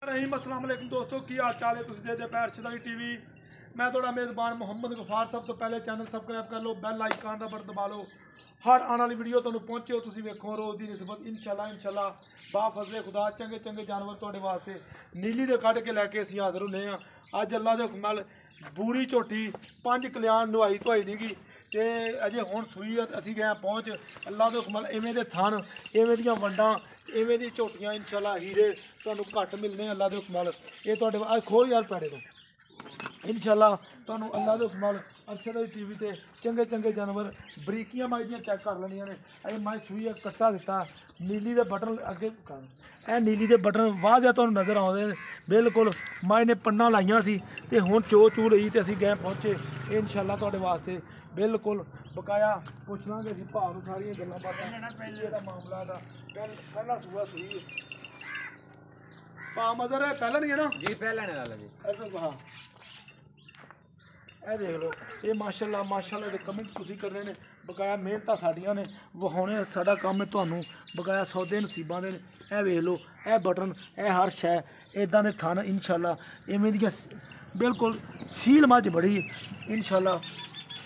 रहीम अस्सलाम वालेकुम दोस्तों की हाल चाल है तुम देखते पैर छदाई टीवी। मैं थोड़ा मेज़बान मोहम्मद गफार। सब तो पहले चैनल सबसक्राइब कर लो, बैल आइकन का बटन दबा लो, हर आने वाली वीडियो तुहानू पहुँचे तुम वेखो रोज़ की निस्बत। इंशाल्लाह बाफजले खुदा चंगे चंगे जानवर तुहाडे वास्ते नीली दे कढ़ के लैके असीं हाज़र होने हैं। अज अल्लाह के हुक्म नाल बूरी झोटी 5 कल्याण नवाई धोई नहीं गई ते अजे हुण सूई असीं गए पहुँच। अल्लाह के हुक्म नाल इवें दे थन इवें दियां वंडां इवें दी झोटियां इंशाल्लाह हीरे तुहानू घट मिलने अल्लाह के हुक्म नाल। ये तुहाडे अज खोल यार पैड़े तो इंशाल्लाह तुहानू अल्लाह के हुक्म नाल अरशद टीवी ते चंगे चंगे जानवर बरीकियां माई दियां चैक कर लैनियां ने। अजे माई सूई कट्टा दिता नीली दे बटन अगे ए नीली दे बटन वाह जा तुहानू नज़र आउंदे बिल्कुल। माई ने पन्ना लाइयां सी ते हुण चो चू रही ते असीं गए पहुँचे इंशाल्लाह तुहाडे वास्ते बिल्कुल बकाया पुछ लांगे असीं भाव नूं सारियां गल्लां बातां दा मामला दा। पहला सूआ सूई भा मदर पहला नहीं है ना जी, पहला ने वाला जी। हाँ ਇਹ देख लो ये माशाल्लाह माशाल्लाह ਦੇ ਕਮੈਂਟ ਤੁਸੀਂ ਕਰ ਰਹੇ ਨੇ ਬਕਾਇਆ ਮਿਹਨਤਾਂ ਸਾਡੀਆਂ ਨੇ ਵਹਾਉਣੇ ਸਾਡਾ ਕੰਮ ਹੈ ਤੁਹਾਨੂੰ ਬਕਾਇਆ ਸੌਦੇ ਨਸੀਬਾਂ ਦੇ ਇਹ ਵੇਖ ਲਓ ਇਹ ਬਟਨ ਇਹ ਹਰ ਸ਼ੈ ਇਦਾਂ ਦੇ ਥਣ ਇਨਸ਼ਾਅੱਲਾ ਇਵੇਂ ਦੀਆਂ ਬਿਲਕੁਲ ਸੀਲ ਮੱਝ ਬੜੀ ਇਨਸ਼ਾਅੱਲਾ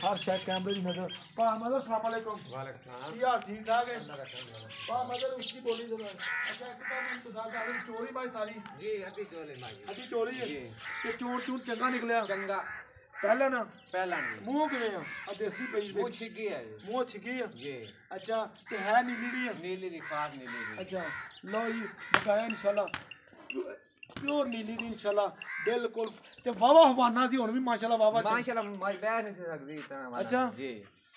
हर शय कैमरे की नजर। पा मदर अस्सलाम वालेकुम। वालेकुम सलाम। क्या ठीक ठाक है पा मदर उसकी बोली तो अच्छा कितना मिनट तो दादा चोरी भाई सारी जी अभी चोरी माई अभी चोरी है ते चोर चूर चंगा निकलिया चंगा पहला ना पहला नहीं मुंह किवें आ देसी पई मुंह छिगी है मुंह छिकी है जी। अच्छा ते है नीली दी है नीली दी खास नीली दी। अच्छा लो जी बकाया इंशाल्लाह प्योर नीली दी इंशाल्लाह बिल्कुल ते वावा हवाना सी हुण भी माशाल्लाह वावा माशाल्लाह मैं बैठ नहीं सकती इतना वाला। अच्छा जी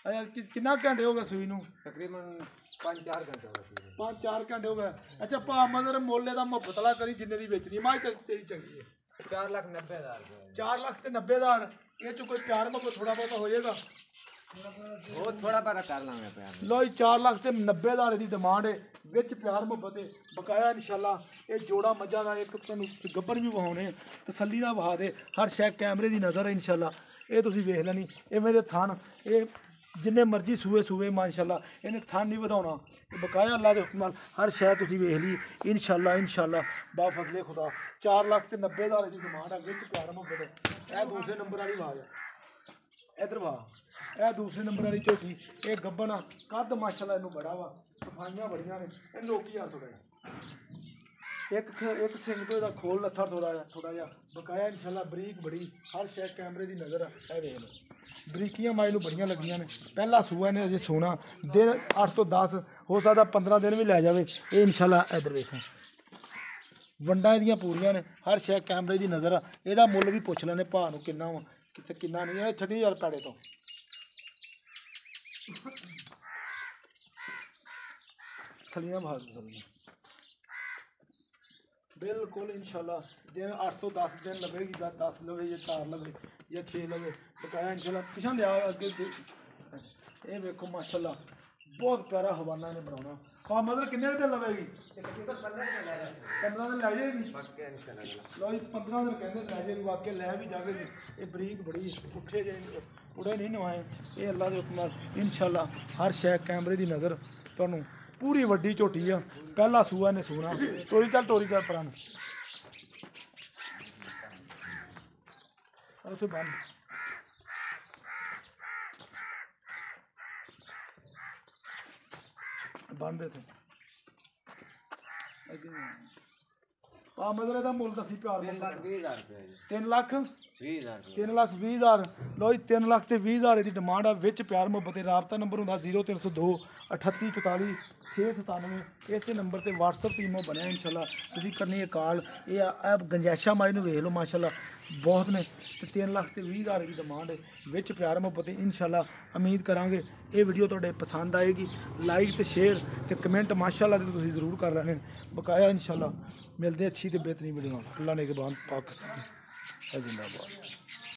अच्छा कितना घंटे हो गए सूई नूं तकरीबन 5-4 घंटे हो गए। 5-4 घंटे हो गए। अच्छा भा मदर मोले दा मुहब्बत वाला करी जिन्ने दी बेचनी मां तेरी चंगी है 4,90,000 4,90,000 ये चो कोई प्यार में कोई थोड़ा बहुत हो जाएगा वो थोड़ा पता कर लांगे प्यार। लो 4,90,000 की डिमांड है विच प्यार मुहब्बत है बकाया इंशाल्लाह। ये जोड़ा मज्झां दा एक तुहानू गब्बर भी वहाने तसल्ली नाल वहा दे हर शै कैमरे की नज़र है इंशाल्लाह। ये तुसीं वेख लैनी इवें दे थन ये जिन्ने मर्जी सूए सूए माशाल्लाह इन्हें थन नहीं वधाउणा बकाया अल्लाह के हुक्म नाल हर शै तुसीं वेख ली इंशाल्लाह इंशाल्लाह बाफजले खुदा। 4,90,000 की डिमांड है विच प्यार मुहब्बत है। यह दूसरे नंबर वाली आवाज़ है इधर वाह यह दूसरे नंबर वाली झोटी ये गब्बन कद माशाल्लाह इनू बड़ा वा सफाइयां बड़ियां ने इन लोकी आ थोड़ा एक सिंग तो इसका खोल लत्था थोड़ा जिहा बकाया इंशाल्लाह बरीक बड़ी हर शै कैमरे की नज़र है। वेख लो बरीकियां माई नूं बड़ियां लगियां ने पहला सूआ ने अजे सोना दिन 8 तो 10 हो सकता 15 दिन भी लै जाए ये इंशाल्लाह। इधर वेखें वंडा इहदियां पूरियां ने हर शै कैमरे की नज़र ਇਹਦਾ ਮੁੱਲ भी पुछ लैने भा नूं किन्ना वा कित्थे किन्ना नहीं है 36,000 पैड़े तो सलियां भाग सलियां बिल्कुल इंशाल्लाह दिन 8 तो 10 दिन लगेगी 10 लवे या 4 लवे या 6 लवे बकाया इंशाल्लाह पिछा लिया अगे ये देखो माशाल्लाह बहुत प्यारा हवाना ने बनाना। हाँ मतलब कितने दिन लगेगी 15 दिन लै जाएगी लो जी 15 दिन कहते लै जाएगी वाकई लै भी जाएगी। ये बरीक बड़ी उठे जे उड़े नहीं नवाए ये अल्लाह के हुक्म नाल इंशाल्लाह हर शै कैमरे की नज़र तुहानू पूरी वड्डी झोटी आ पहला सूआ ने सोना टोरी चल परान उत्थे बंद बंद थे मतलब ਇਹਦਾ ਮੁੱਲ ਦੱਸੀ ਪਿਆਰ 3,20,000 लो जी 3,20,000 ਦੀ डिमांड आ विच प्यार मुहब्बत राबता नंबर हुंदा 0302 38 44 697 इस नंबर से WhatsApp टीमों बनया इंशाल्लाह तुसीं करनी है कॉल। ये गंजैशा माई नूं वेख लो माशाल्लाह बहुत ने 3,20,000 की डिमांड है विच प्यार मुहब्बत इंशाल्लाह। उम्मीद करांगे ये वीडियो तुहाडे पसंद आएगी लाइक तो शेयर तो कमेंट माशाल्लाह तो तुसीं जरूर कर लेने बकाया इंशाल्लाह। मिलते अच्छी तो बेहतरीन वीडियो अल्लाह ने के बाद पाकिस्तान जिंदाबाद।